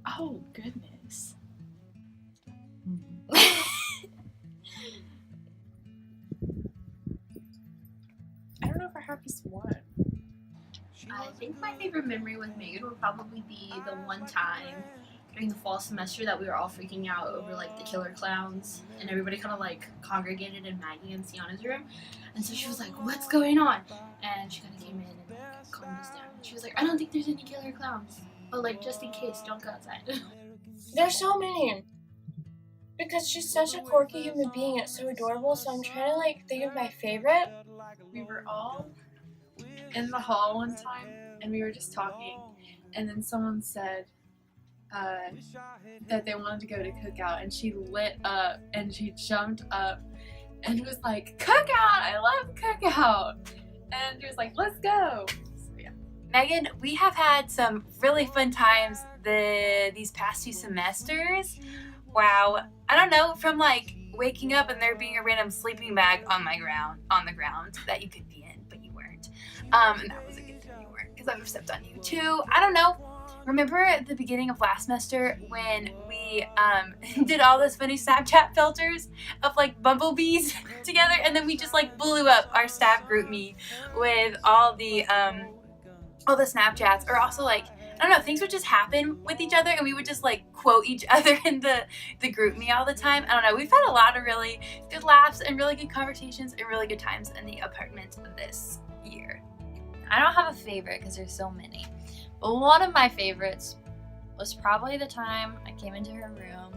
Oh, goodness. I don't know if I have just one. I think my favorite memory with Megan would probably be the one time during the fall semester that we were all freaking out over like the killer clowns, and everybody kind of like congregated in Maggie and Sienna's room, and so she was like, "What's going on?" And she kind of came in and like, calmed us down. She was like, "I don't think there's any killer clowns, but like just in case, don't go outside." There's so many. Because she's such a quirky human being, it's so adorable, so I'm trying to like think of my favorite. We were all in the hall one time and we were just talking, and then someone said that they wanted to go to cookout, and she lit up and she jumped up and was like, "Cookout! I love cookout!" And she was like, "Let's go!" So yeah. Megan, we have had some really fun times these past 2 semesters. Wow. I don't know, from like waking up and there being a random sleeping bag on the ground that you could be in, but you weren't. And that was a good thing you weren't, because I would have stepped on you too. I don't know. Remember at the beginning of last semester when we did all those funny Snapchat filters of like bumblebees together, and then we just like blew up our staff group me with all the Snapchats, or also like, I don't know, things would just happen with each other and we would just like quote each other in the group me all the time. I don't know, we've had a lot of really good laughs and really good conversations and really good times in the apartment this year. I don't have a favorite because there's so many. But one of my favorites was probably the time I came into her room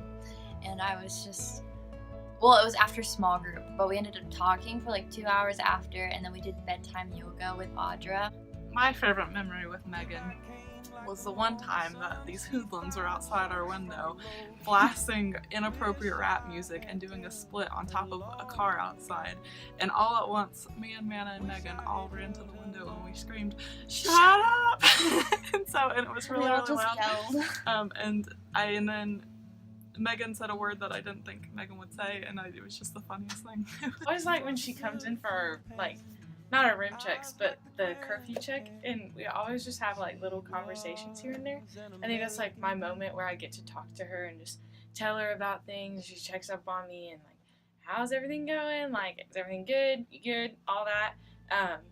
and I was just, well, it was after small group, but we ended up talking for like 2 hours after, and then we did bedtime yoga with Audra. My favorite memory with Megan was the one time that these hoodlums were outside our window blasting inappropriate rap music and doing a split on top of a car outside, and all at once me and Manna and Megan all ran to the window and we screamed, "Shut up!" and it was really loud. And then Megan said a word that I didn't think Megan would say, and it was just the funniest thing. I always like when she comes in for like, not our room checks, but the curfew check, and we always just have like little conversations here and there. I think that's like my moment where I get to talk to her and just tell her about things. She checks up on me and like, how's everything going? Like, is everything good? You good? All that.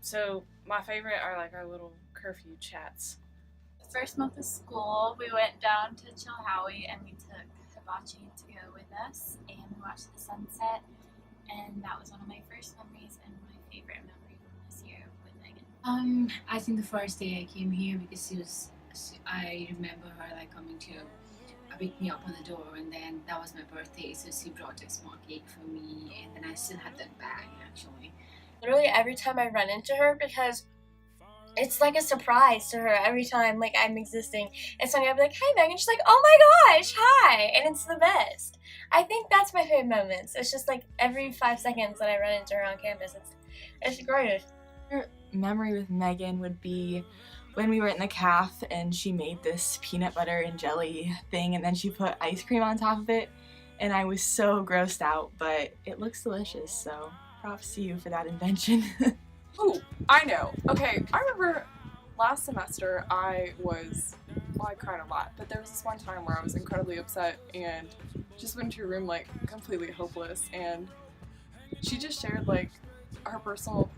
So my favorite are like our little curfew chats. The first month of school, we went down to Chilhowie and we took Hibachi to go with us, and we watched the sunset, and that was one of my first memories and my favorite memory from this year with Megan. I think the first day I came here, because I remember her like coming to pick me up on the door, and then that was my birthday, so she brought a small cake for me, and then I still had that bag actually. Literally every time I run into her, because it's like a surprise to her every time like I'm existing. And suddenly I'll be like, "Hi Megan," she's like, "Oh my gosh, hi," and it's the best. I think that's my favorite moments. It's just like every 5 seconds that I run into her on campus. It's great. Memory with Megan would be when we were in the caf and she made this peanut butter and jelly thing, and then she put ice cream on top of it, and I was so grossed out, but it looks delicious, so props to you for that invention. Ooh, I know. Okay, I remember last semester I cried a lot, but there was this one time where I was incredibly upset and just went into your room like completely hopeless, and she just shared like her personal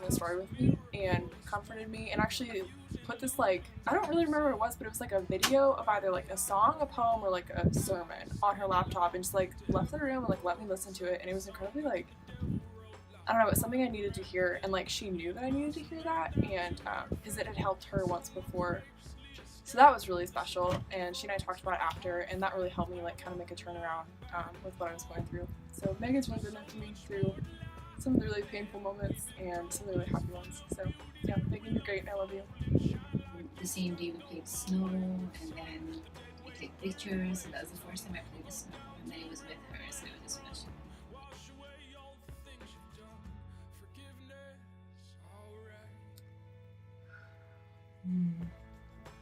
story with me and comforted me, and actually put this like, I don't really remember what it was, but it was like a video of either like a song, a poem, or like a sermon on her laptop, and just like left the room and like let me listen to it, and it was incredibly like, I don't know, it was something I needed to hear, and like she knew that I needed to hear that, and because it had helped her once before, so that was really special. And she and I talked about it after, and that really helped me like kind of make a turnaround with what I was going through. So Megan's really been there for me through some of the really painful moments and some of the really happy ones. So yeah, Megan, you're great and I love you. The same day we played snow, and then we took pictures, so that was the first time I played with snow, and then it was with her, so it was special.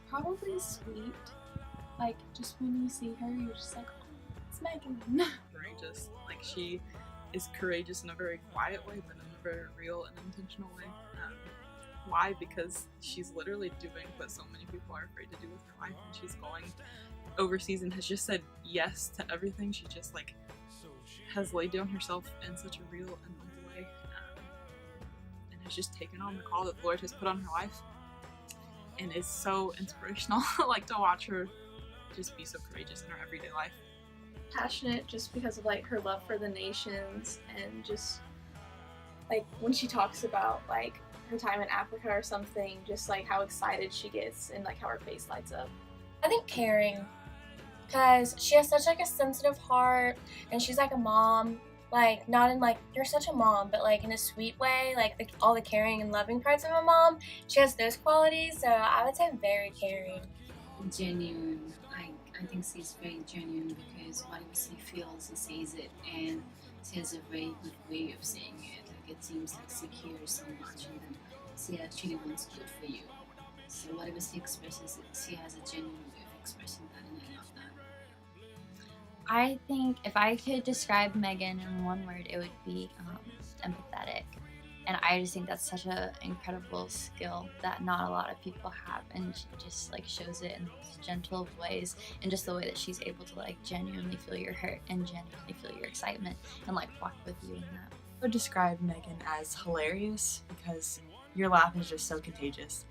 Probably sweet. Like, just when you see her, you're just like, "Oh, it's Megan." Courageous. Like, she is courageous in a very quiet way, but in a very real and intentional way. Why? Because she's literally doing what so many people are afraid to do with her life, and she's going overseas and has just said yes to everything. She just like has laid down herself in such a real and humble way, and has just taken on the call that the Lord has put on her life, and is so inspirational. Like to watch her just be so courageous in her everyday life. Passionate just because of like her love for the nations, and just like when she talks about like her time in Africa or something, just like how excited she gets and like how her face lights up. I think caring, because she has such like a sensitive heart, and she's like a mom, like not in like you're such a mom, but like in a sweet way, like all the caring and loving parts of a mom. She has those qualities, so I would say very caring. Genuine. I think she's very genuine because whatever she feels, she says it, and she has a very good way of saying it. Like it seems like she cares so much, and then she actually wants good for you. So whatever she expresses, she has a genuine way of expressing that, and I love that. I think if I could describe Megan in one word, it would be empathetic. And I just think that's such an incredible skill that not a lot of people have, and she just like shows it in these gentle ways, and just the way that she's able to like genuinely feel your hurt and genuinely feel your excitement and like walk with you in that. I would describe Megan as hilarious because your laugh is just so contagious,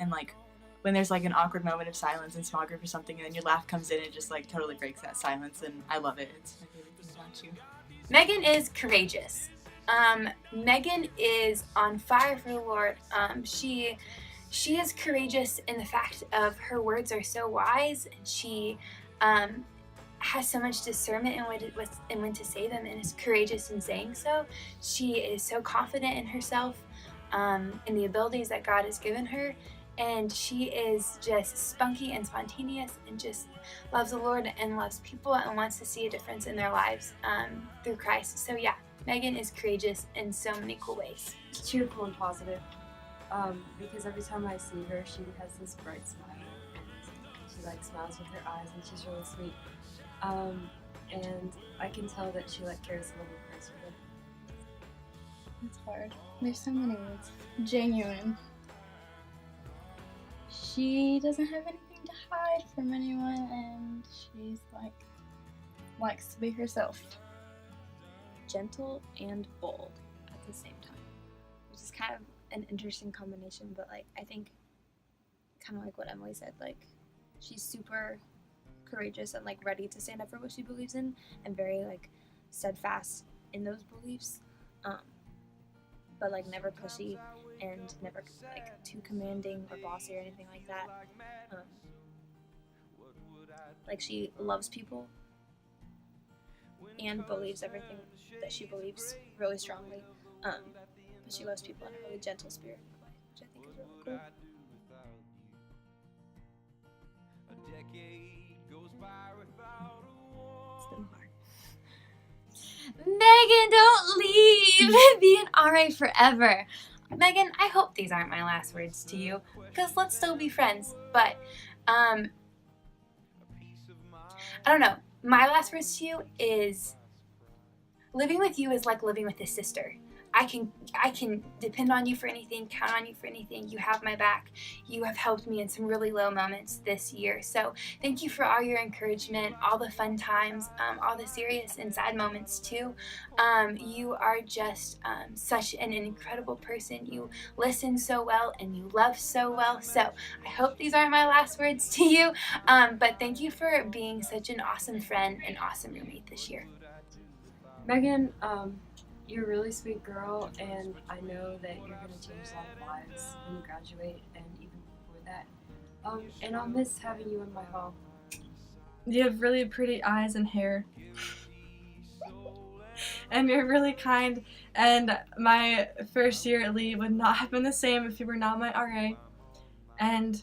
and like when there's like an awkward moment of silence in small group or something, and then your laugh comes in and just like totally breaks that silence, and I love it. It's my favorite thing about you. Megan is courageous. Megan is on fire for the Lord. She is courageous in the fact of her words are so wise, and she has so much discernment in when to say them, and is courageous in saying so. She is so confident in herself, in the abilities that God has given her, and she is just spunky and spontaneous and just loves the Lord and loves people and wants to see a difference in their lives through Christ. So yeah, Megan is courageous in so many cool ways. Cheerful and positive, because every time I see her, she has this bright smile, and she like smiles with her eyes, and she's really sweet. And I can tell that she like carries the love of Christ with her. It's hard. There's so many words. Genuine. She doesn't have anything to hide from anyone, and she's like likes to be herself. Gentle and bold at the same time, which is kind of an interesting combination, but like I think kind of like what Emily said, like she's super courageous and like ready to stand up for what she believes in, and very like steadfast in those beliefs, but like never pushy and never like too commanding or bossy or anything like that. Like she loves people and believes everything that she believes really strongly, but she loves people in a really gentle spirit, which I think is really cool. It's been hard. Megan, don't leave! Be an RA forever. Megan, I hope these aren't my last words to you, because let's still be friends. But, I don't know. My last words to you is, living with you is like living with a sister. I can depend on you for anything, count on you for anything. You have my back. You have helped me in some really low moments this year. So thank you for all your encouragement, all the fun times, all the serious and sad moments too. You are just such an incredible person. You listen so well and you love so well. So I hope these aren't my last words to you, but thank you for being such an awesome friend and awesome roommate this year. Megan, you're a really sweet girl, and I know that you're going to change a lot of lives when you graduate and even before that. And I'll miss having you in my hall. You have really pretty eyes and hair. And you're really kind, and my first year at Lee would not have been the same if you were not my RA. And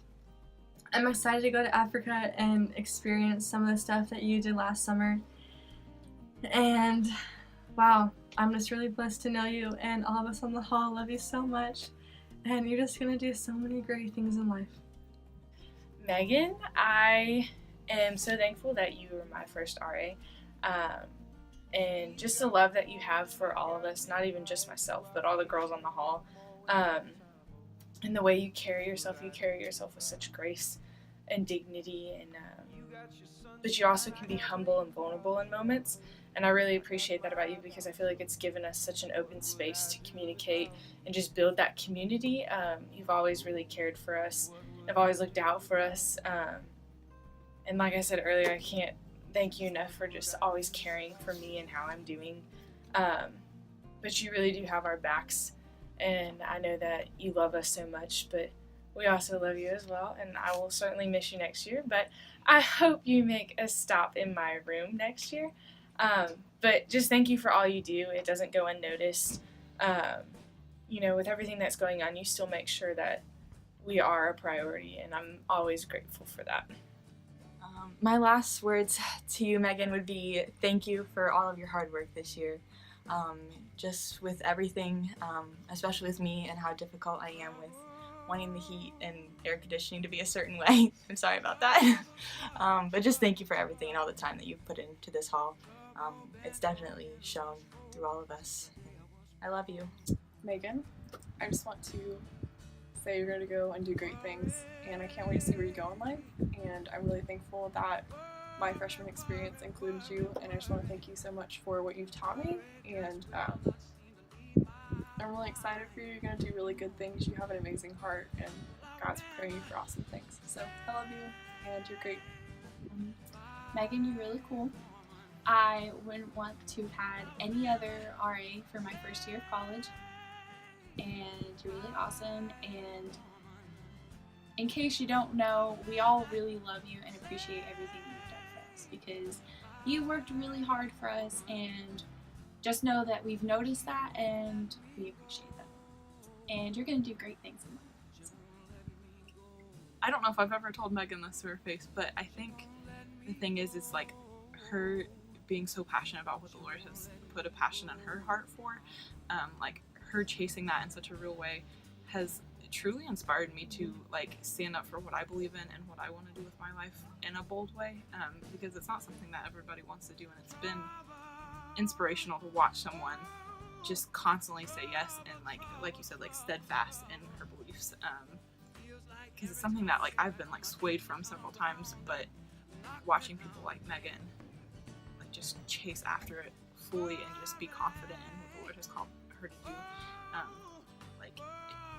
I'm excited to go to Africa and experience some of the stuff that you did last summer. And wow, I'm just really blessed to know you, and all of us on the hall love you so much, and you're just gonna do so many great things in life. Megan, I am so thankful that you were my first RA, and just the love that you have for all of us, not even just myself, but all the girls on the hall, and the way you carry yourself with such grace and dignity, and but you also can be humble and vulnerable in moments. And I really appreciate that about you, because I feel like it's given us such an open space to communicate and just build that community. You've always really cared for us. I've always looked out for us. And like I said earlier, I can't thank you enough for just always caring for me and how I'm doing. But you really do have our backs. And I know that you love us so much, but we also love you as well. And I will certainly miss you next year. But I hope you make a stop in my room next year. But just thank you for all you do. It doesn't go unnoticed. With everything that's going on, you still make sure that we are a priority, and I'm always grateful for that. My last words to you, Megan, would be thank you for all of your hard work this year. Just with everything, especially with me and how difficult I am with wanting the heat and air conditioning to be a certain way. I'm sorry about that. But just thank you for everything and all the time that you've put into this hall. It's definitely shown through all of us. I love you. Megan, I just want to say you're going to go and do great things, and I can't wait to see where you go in life. And I'm really thankful that my freshman experience included you, and I just want to thank you so much for what you've taught me. And I'm really excited for you. You're going to do really good things. You have an amazing heart, and God's preparing you for awesome things. So I love you, and you're great. Megan, you're really cool. I wouldn't want to have had any other RA for my first year of college, and you're really awesome. And in case you don't know, we all really love you and appreciate everything you've done for us, because you worked really hard for us, and just know that we've noticed that and we appreciate that. And you're going to do great things in life. So. I don't know if I've ever told Megan this to her face, but I think the thing is like her being so passionate about what the Lord has put a passion in her heart for, like her chasing that in such a real way has truly inspired me to like stand up for what I believe in and what I want to do with my life in a bold way, because it's not something that everybody wants to do, and it's been inspirational to watch someone just constantly say yes and like you said, like steadfast in her beliefs, because it's something that like I've been like swayed from several times, but watching people like Megan like just chase after it fully and just be confident in what the Lord has called her to do, like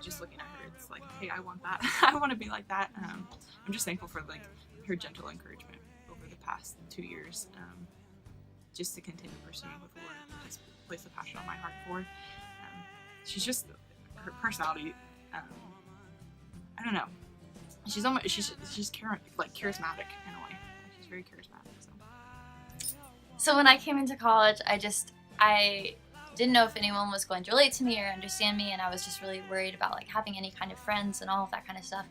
just looking at her, it's like, hey, I want that. I want to be like that. I'm just thankful for like her gentle encouragement over the past 2 years, just to continue pursuing what the Lord has placed a passion on my heart for. She's just, her personality, I don't know. She's almost, she's charismatic in a way. She's very charismatic. So when I came into college, I didn't know if anyone was going to relate to me or understand me, and I was just really worried about like having any kind of friends and all of that kind of stuff.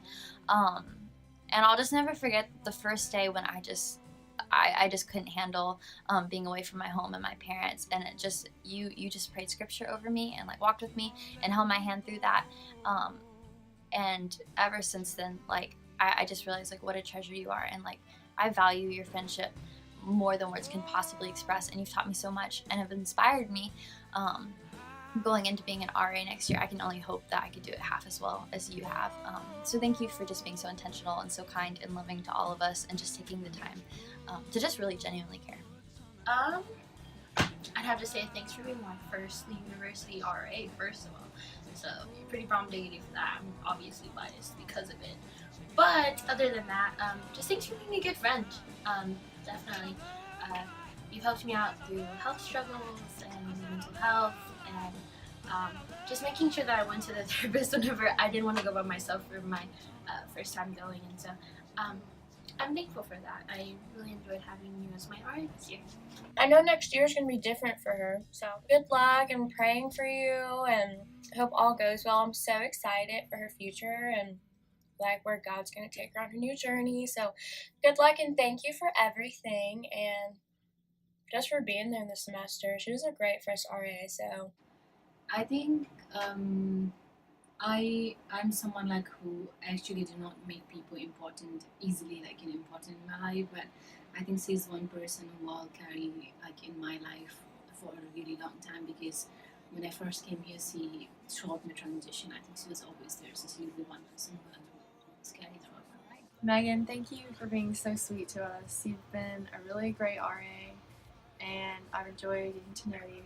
And I'll just never forget the first day when I just couldn't handle being away from my home and my parents, and it just you just prayed scripture over me and like walked with me and held my hand through that, and ever since then, like I just realized like what a treasure you are, and like I value your friendship more than words can possibly express, and you've taught me so much and have inspired me. Going into being an RA next year, I can only hope that I could do it half as well as you have. So thank you for just being so intentional and so kind and loving to all of us, and just taking the time to just really genuinely care. I'd have to say thanks for being my first university RA, first of all. So you're pretty bomb-diggity for that. I'm obviously biased because of it. But other than that, just thanks for being a good friend. Definitely. You've helped me out through health struggles and mental health, and just making sure that I went to the therapist whenever I didn't want to go by myself for my first time going. And so I'm thankful for that. I really enjoyed having you as my RA this year. I know next year is going to be different for her, so good luck, and praying for you, and hope all goes well. I'm so excited for her future and like where God's going to take her on her new journey. So good luck, and thank you for everything, and just for being there in the semester. She was a great first RA. So I think I'm someone like who actually do not make people important easily, like important in my life, but I think she's one person who I'll carry like in my life for a really long time, because when I first came here, throughout my transition, I think she was always there. So she's the one person who was carried throughout my life. Megan, thank you for being so sweet to us. You've been a really great RA, and I've enjoyed getting to know you.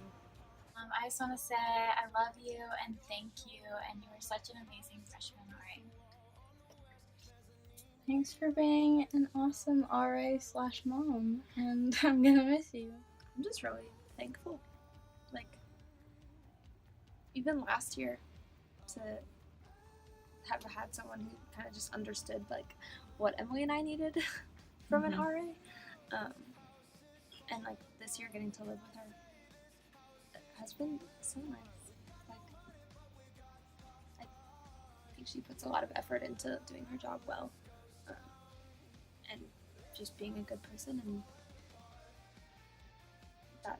I just want to say I love you and thank you, and you are such an amazing freshman RA. Thanks for being an awesome RA/mom, and I'm gonna miss you. I'm just really thankful. Like, even last year, to have had someone who kind of just understood like what Emily and I needed from an RA, and like this year getting to live with her has been so nice. Like, I think she puts a lot of effort into doing her job well, and just being a good person, and that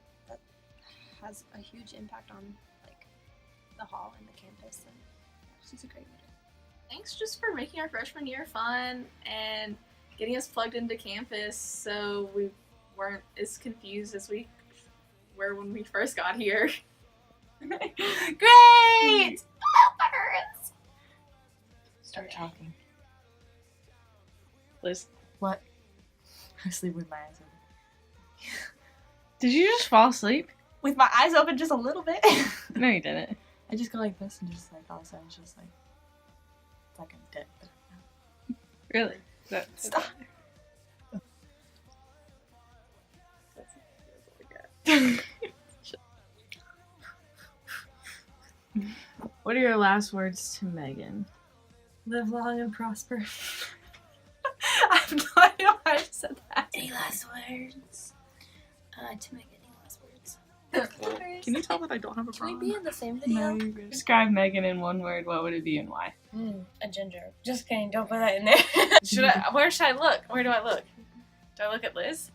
has a huge impact on like the hall and the campus. And yeah, she's a great leader. Thanks just for making our freshman year fun and getting us plugged into campus so we weren't as confused as we were when we first got here. Great! Start talking. Liz. What? I sleep with my eyes open. Did you just fall asleep? With my eyes open just a little bit? No, you didn't. I just go like this and just like all of a sudden it's just like, it's like I'm dead. Really? Stop. What are your last words to Megan? Live long and prosper. I have no idea why I just said that. Any last words? To make any last words? Can you tell that I don't have a Can we problem? be in the same video? Describe Megan in one word. What would it be and why? A ginger. Just kidding. Don't put that in there. Where should I look? Where do I look? Do I look at Liz?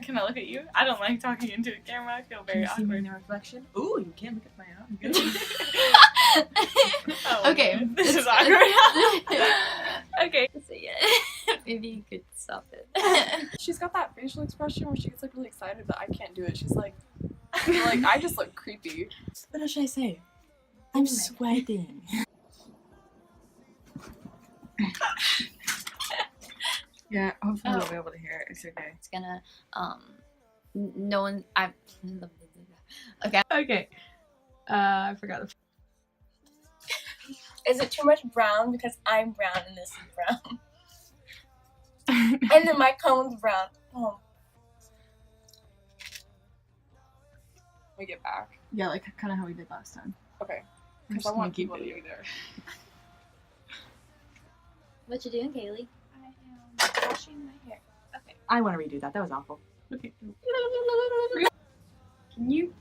Can I look at you? I don't like talking into the camera. I feel very Can you see me awkward. in the reflection? Ooh, you can't look at my own. Good. Oh, Okay. man. This is awkward. Okay. So yeah, maybe you could stop it. She's got that facial expression where she gets like really excited, but I can't do it. She's like I just look creepy. What else should I say? I'm sweating. Yeah, hopefully we'll be able to hear it. It's okay. It's gonna no one okay. Okay. I forgot the. Is it too much brown? Because I'm brown and this is brown. And then my cone's brown. Oh. We get back. Yeah, like kind of how we did last time. Okay. I'm Because just I gonna want keep people to video. be there. What you doing, Kaylee? I am washing my hair. Okay. I want to redo that. That was awful. Okay. Can you?